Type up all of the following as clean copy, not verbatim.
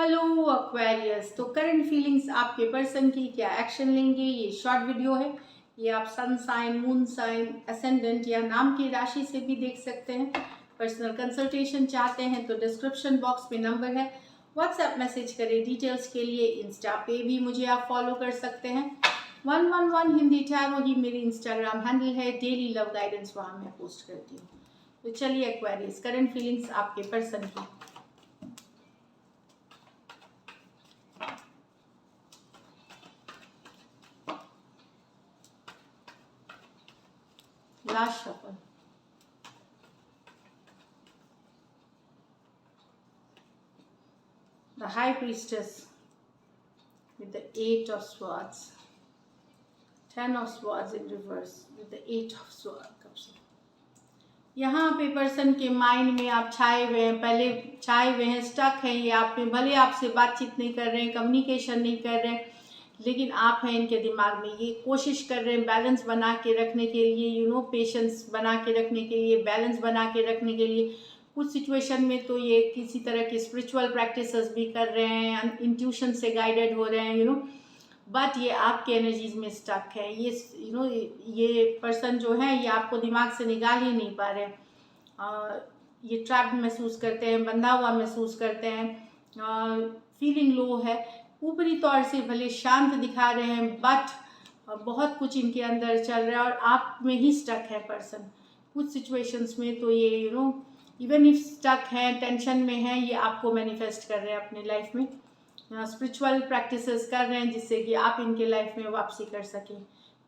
Hello Aquarius. तो current feelings आपके person की क्या एक्शन लेंगे, ये शॉर्ट वीडियो है। ये आप sun sign, moon sign, ascendant या नाम की राशि से भी देख सकते हैं। पर्सनल कंसल्टेशन चाहते हैं तो डिस्क्रिप्शन बॉक्स में नंबर है, व्हाट्सएप मैसेज करें डिटेल्स के लिए। इंस्टा पे भी मुझे आप फॉलो कर सकते हैं। 111 हिंदी टैरो ही मेरी इंस्टाग्राम हैंडल है। डेली लव गाइडेंस वहाँ मैं पोस्ट करती हूँ। तो चलिए एक्वेरियस, करंट फीलिंग्स आपके पर्सन की। Last shuffle. The High Priestess with the 8 of Swords. 10 of Swords in reverse with the 8 of Swords. यहाँ पे पर्सन के माइंड में आप छाए हुए हैं, पहले छाए हुए हैं, स्टक हैं। ये आप में भले आपसे बातचीत नहीं कर रहे हैं, कम्युनिकेशन नहीं कर रहे हैं, लेकिन आप हैं इनके दिमाग में। ये कोशिश कर रहे हैं बैलेंस बना के रखने के लिए, पेशेंस बना के रखने के लिए, बैलेंस बना के रखने के लिए। कुछ सिचुएशन में तो ये किसी तरह की स्पिरिचुअल प्रैक्टिसेस भी कर रहे हैं, इंट्यूशन से गाइडेड हो रहे हैं, बट ये आपके एनर्जीज में स्टक है। ये पर्सन जो है ये आपको दिमाग से निकाल ही नहीं पा रहे। ये ट्रैप महसूस करते हैं, बंधा हुआ महसूस करते हैं, फीलिंग लो है। ऊपरी तौर से भले शांत दिखा रहे हैं, बट बहुत कुछ इनके अंदर चल रहा है और आप में ही स्टक है पर्सन। कुछ सिचुएशंस में तो ये इवन इफ स्टक है, टेंशन में है, ये आपको मैनिफेस्ट कर रहे हैं अपने लाइफ में। स्पिरिचुअल प्रैक्टिसेस कर रहे हैं जिससे कि आप इनके लाइफ में वापसी कर सकें।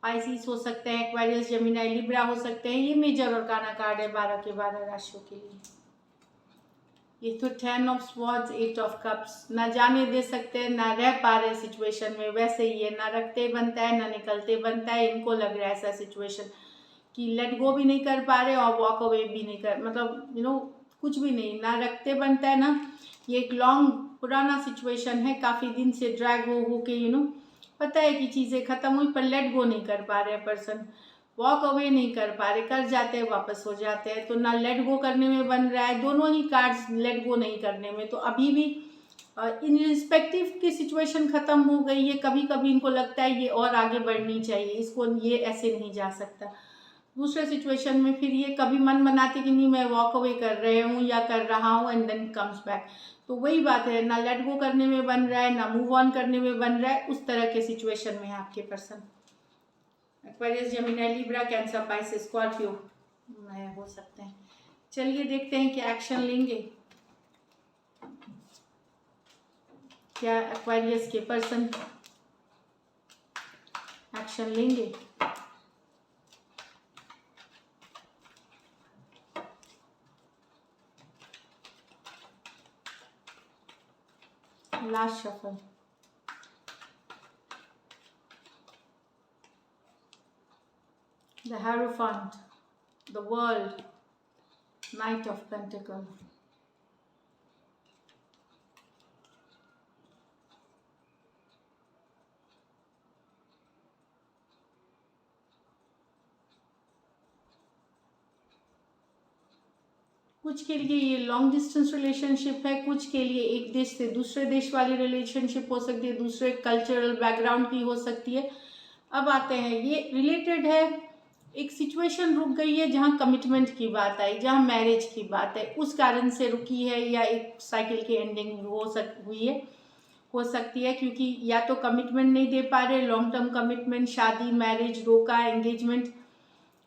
पाइसिस हो सकते हैं, एक्वेरियस, जेमिनी, लिब्रा हो सकते हैं। ये मेजर और काना कार्ड है 12 के 12 राशियों के लिए। ये तो 10 ऑफ स्वॉर्ड्स, 8 ऑफ कप्स। ना जाने दे सकते हैं, ना रह पा रहे सिचुएशन में, वैसे ही है। ना रखते बनता है, ना निकलते बनता है। इनको लग रहा है ऐसा सिचुएशन कि लेट गो भी नहीं कर पा रहे और वॉक अवे भी नहीं कर, मतलब कुछ भी नहीं, ना रखते बनता है ना। ये एक लॉन्ग पुराना सिचुएशन है, काफ़ी दिन से ड्रैग हो के पता है कि चीज़ें ख़त्म हुई, पर लेट गो नहीं कर पा रहे पर्सन, वॉक अवे नहीं कर पा रहे, कर जाते हैं वापस हो जाते हैं। तो ना लेट गो करने में बन रहा है, दोनों ही कार्ड्स लेट गो नहीं करने में। तो अभी भी इन रिस्पेक्टिव की सिचुएशन ख़त्म हो गई है। कभी कभी इनको लगता है ये और आगे बढ़नी चाहिए, इसको ये ऐसे नहीं जा सकता। दूसरे सिचुएशन में फिर ये कभी मन बनाते कि नहीं मैं वॉक अवे कर रहे हूँ या कर रहा हूँ, एंड देन कम्स बैक। तो वही बात है, ना लेट गो करने में बन रहा है, ना मूव ऑन करने में बन रहा है। उस तरह के सिचुएशन में है आपके person. Aquarius, Gemini, Libra, cancer, Pisces, Scorpio हो सकते हैं। चलिए देखते हैं क्या एक्शन लेंगे, क्या एक्वेरियस के पर्सन एक्शन लेंगे। Last shuffle. The Hierophant, the World, Knight of Pentacles. कुछ के लिए ये लॉन्ग डिस्टेंस रिलेशनशिप है, कुछ के लिए एक देश से दूसरे देश वाली रिलेशनशिप हो सकती है, दूसरे कल्चरल बैकग्राउंड की हो सकती है। अब आते हैं, ये रिलेटेड है, एक सिचुएशन रुक गई है जहाँ कमिटमेंट की बात आई, जहाँ मैरिज की बात है, उस कारण से रुकी है, या एक साइकिल की एंडिंग हुई है, हो सकती है। क्योंकि या तो कमिटमेंट नहीं दे पा रहे, लॉन्ग टर्म कमिटमेंट, शादी, मैरिज रोका, एंगेजमेंट।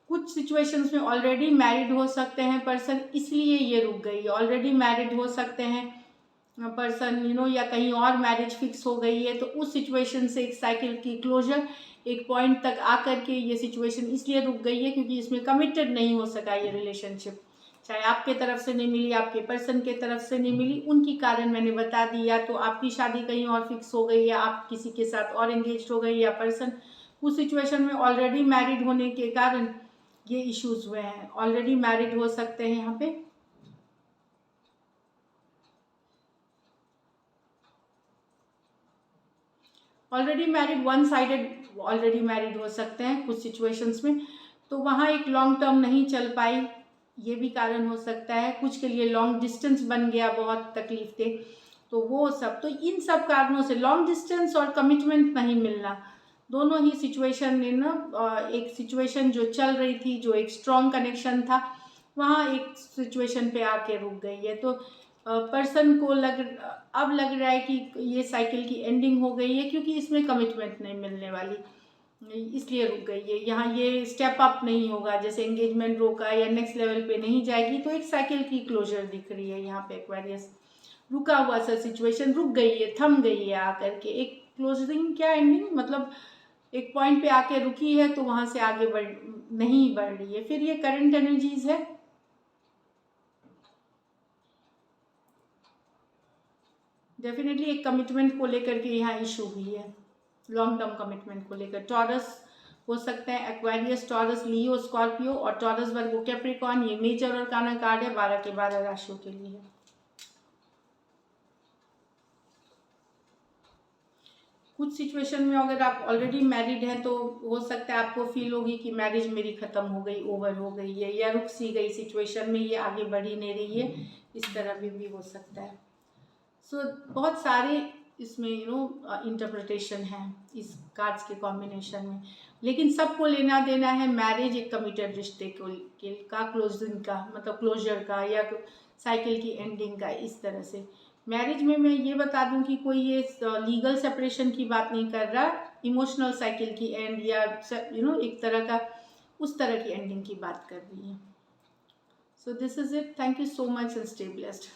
कुछ सिचुएशंस में ऑलरेडी मैरिड हो सकते हैं पर्सन, इसलिए ये रुक गई है। ऑलरेडी मैरिड हो सकते हैं पर्सन, या कहीं और मैरिज फिक्स हो गई है। तो उस सिचुएशन से एक साइकिल की क्लोजर, एक पॉइंट तक आकर के ये सिचुएशन इसलिए रुक गई है क्योंकि इसमें कमिटेड नहीं हो सका ये रिलेशनशिप। चाहे आपके तरफ से नहीं मिली, आपके पर्सन के तरफ से नहीं मिली, उनकी कारण मैंने बता दी। या तो आपकी शादी कहीं और फिक्स हो गई, या आप किसी के साथ और एंगेज हो गई, या पर्सन उस सिचुएशन में ऑलरेडी मैरिड होने के कारण ये इश्यूज हुए हैं। ऑलरेडी मैरिड हो सकते हैं यहाँ पे, already married, one sided already married हो सकते हैं कुछ सिचुएशंस में। तो वहाँ एक लॉन्ग टर्म नहीं चल पाई, ये भी कारण हो सकता है। कुछ के लिए लॉन्ग डिस्टेंस बन गया, बहुत तकलीफ थे। तो वो सब, तो इन सब कारणों से लॉन्ग डिस्टेंस और कमिटमेंट नहीं मिलना, दोनों ही सिचुएशन में ना, एक सिचुएशन जो चल रही थी, जो एक स्ट्रॉन्ग कनेक्शन था, वहाँ एक सिचुएशन पे आके रुक गई है। तो पर्सन को अब लग रहा है कि ये साइकिल की एंडिंग हो गई है, क्योंकि इसमें कमिटमेंट नहीं मिलने वाली, इसलिए रुक गई है। यहाँ ये स्टेप अप नहीं होगा, जैसे एंगेजमेंट रोका या नेक्स्ट लेवल पे नहीं जाएगी, तो एक साइकिल की क्लोजर दिख रही है यहाँ पे। एक्वेरियस रुका हुआ सा सिचुएशन रुक गई है, थम गई है आकर के। एक क्लोजिंग क्या एंडिंग, मतलब एक पॉइंट पे आके रुकी है, तो वहां से आगे नहीं बढ़ रही है। फिर ये करंट एनर्जीज है, डेफिनेटली एक कमिटमेंट को लेकर के यहाँ इशू हुई है, लॉन्ग टर्म कमिटमेंट को लेकर। टॉरस हो सकता है, एक्वेरियस, टॉरस, लियो, स्कॉर्पियो और टॉरस वर्गो कैप्रिकॉर्न, ये मेजर और काना कार्ड है 12 के 12 राशियों के लिए। कुछ सिचुएशन में अगर आप ऑलरेडी मैरिड हैं तो हो सकता है आपको फील होगी कि मैरिज मेरी ख़त्म हो गई, ओवर हो गई है, या रुक सी गई सिचुएशन में, ये आगे बढ़ ही नहीं रही है, इस तरह भी हो सकता है। सो बहुत सारे इसमें इंटरप्रिटेशन है इस कार्ड्स के कॉम्बिनेशन में, लेकिन सबको लेना देना है मैरिज एक कमिटेड रिश्ते का क्लोजिंग का, मतलब क्लोजर का, या साइकिल की एंडिंग का, इस तरह से। मैरिज में मैं ये बता दूं कि कोई ये लीगल सेपरेशन की बात नहीं कर रहा, इमोशनल साइकिल की एंड, या एक तरह का उस तरह की एंडिंग की बात कर रही है। So this is it, thank you so much and stay blessed.